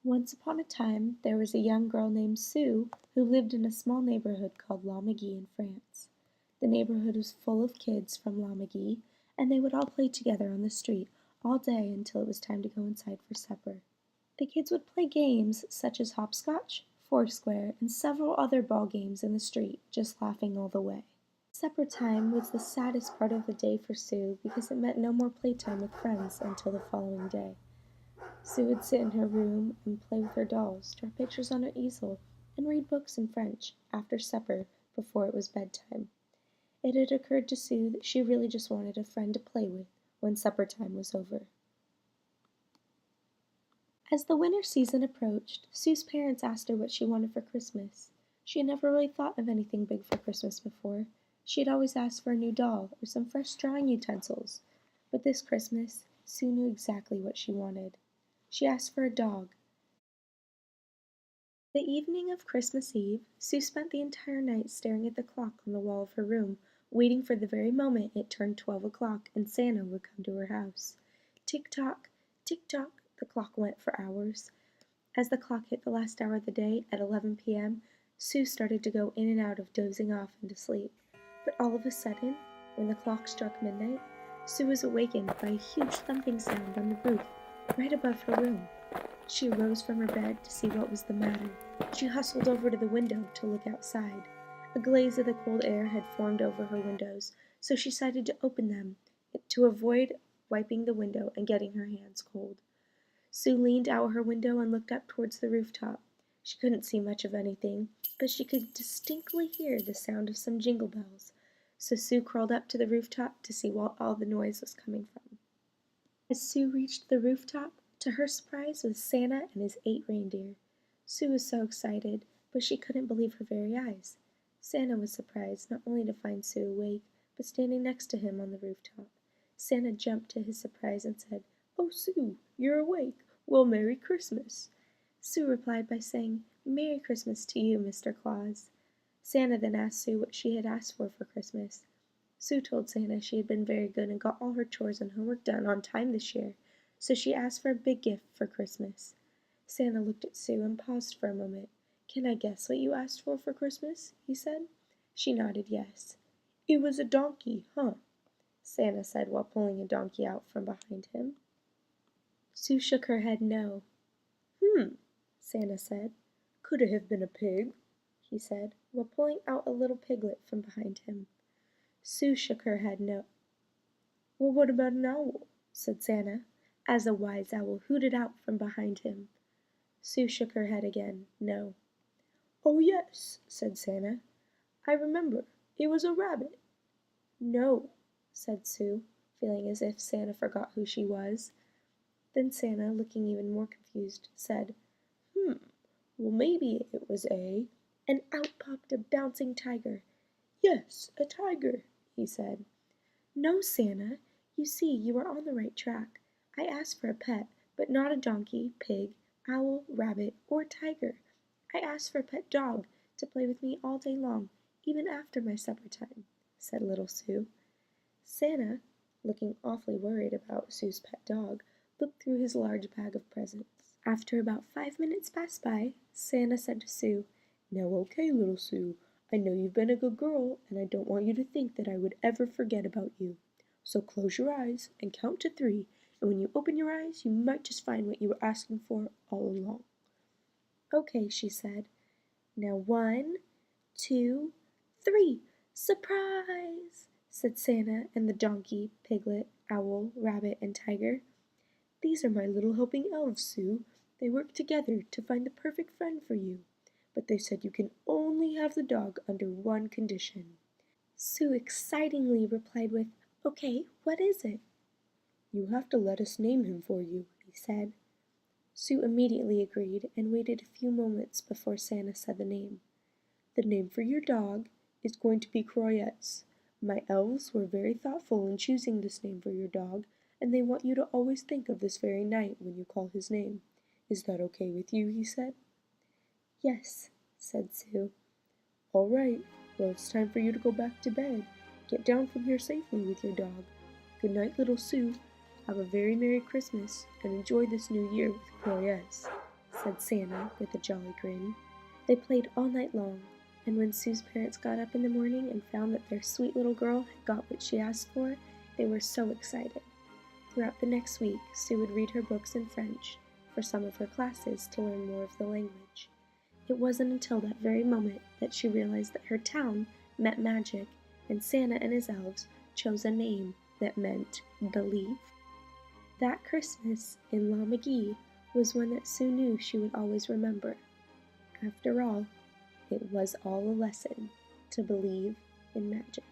Once upon a time, there was a young girl named Sue who lived in a small neighborhood called La Magie in France. The neighborhood was full of kids from La Magie, and they would all play together on the street all day until it was time to go inside for supper. The kids would play games such as hopscotch, foursquare, and several other ball games in the street, just laughing all the way. Supper time was the saddest part of the day for Sue because it meant no more playtime with friends until the following day. Sue would sit in her room and play with her dolls, draw pictures on her easel, and read books in French after supper before it was bedtime. It had occurred to Sue that she really just wanted a friend to play with when supper time was over. As the winter season approached, Sue's parents asked her what she wanted for Christmas. She had never really thought of anything big for Christmas before. She had always asked for a new doll or some fresh drawing utensils. But this Christmas, Sue knew exactly what she wanted. She asked for a dog. The evening of Christmas Eve, Sue spent the entire night staring at the clock on the wall of her room, waiting for the very moment it turned 12 o'clock and Santa would come to her house. Tick-tock, tick-tock, the clock went for hours. As the clock hit the last hour of the day at 11 p.m., Sue started to go in and out of dozing off into sleep. But all of a sudden, when the clock struck midnight, Sue was awakened by a huge thumping sound on the roof, right above her room. She arose from her bed to see what was the matter. She hustled over to the window to look outside. A glaze of the cold air had formed over her windows, so she decided to open them to avoid wiping the window and getting her hands cold. Sue leaned out her window and looked up towards the rooftop. She couldn't see much of anything, but she could distinctly hear the sound of some jingle bells. So Sue crawled up to the rooftop to see where all the noise was coming from. As Sue reached the rooftop, to her surprise was Santa and his 8 reindeer. Sue was so excited, but she couldn't believe her very eyes. Santa was surprised not only to find Sue awake, but standing next to him on the rooftop. Santa jumped to his surprise and said, "Oh, Sue, you're awake. Well, Merry Christmas." Sue replied by saying, "Merry Christmas to you, Mr. Claus." Santa then asked Sue what she had asked for Christmas. Sue told Santa she had been very good and got all her chores and homework done on time this year, so she asked for a big gift for Christmas. Santa looked at Sue and paused for a moment. "Can I guess what you asked for Christmas?" he said. She nodded yes. "It was a donkey, huh?" Santa said while pulling a donkey out from behind him. Sue shook her head no. Santa said. "Could it have been a pig?" he said, while pulling out a little piglet from behind him. Sue shook her head no. "Well, what about an owl?" said Santa, as a wise owl hooted out from behind him. Sue shook her head again no. "Oh, yes," said Santa. "I remember. It was a rabbit." "No," said Sue, feeling as if Santa forgot who she was. Then Santa, looking even more confused, said, "Well, maybe it was a—" And out popped a bouncing tiger. "Yes, a tiger," he said. "No, Santa. You see, you are on the right track. I asked for a pet, but not a donkey, pig, owl, rabbit, or tiger. I asked for a pet dog to play with me all day long, even after my supper time," said little Sue. Santa, looking awfully worried about Sue's pet dog, looked through his large bag of presents. After about 5 minutes passed by, Santa said to Sue, "Now okay, little Sue, I know you've been a good girl, and I don't want you to think that I would ever forget about you. So close your eyes and count to 3, and when you open your eyes, you might just find what you were asking for all along." "Okay," she said. "Now 1, 2, 3. Surprise!" said Santa and the donkey, piglet, owl, rabbit, and tiger. "These are my little helping elves, Sue. They work together to find the perfect friend for you. But they said you can only have the dog under one condition." Sue excitingly replied with, "Okay, what is it?" "You have to let us name him for you," he said. Sue immediately agreed and waited a few moments before Santa said the name. "The name for your dog is going to be Croyez. My elves were very thoughtful in choosing this name for your dog, and they want you to always think of this very night when you call his name. Is that okay with you?" he said. "Yes," said Sue. "All right. Well, it's time for you to go back to bed. Get down from here safely with your dog. Good night, little Sue. Have a very Merry Christmas, and enjoy this new year with Croyez," said Santa with a jolly grin. They played all night long, and when Sue's parents got up in the morning and found that their sweet little girl had got what she asked for, they were so excited. Throughout the next week, Sue would read her books in French for some of her classes to learn more of the language. It wasn't until that very moment that she realized that her town meant magic, and Santa and his elves chose a name that meant believe. That Christmas in La Magie was one that Sue knew she would always remember. After all, it was all a lesson to believe in magic.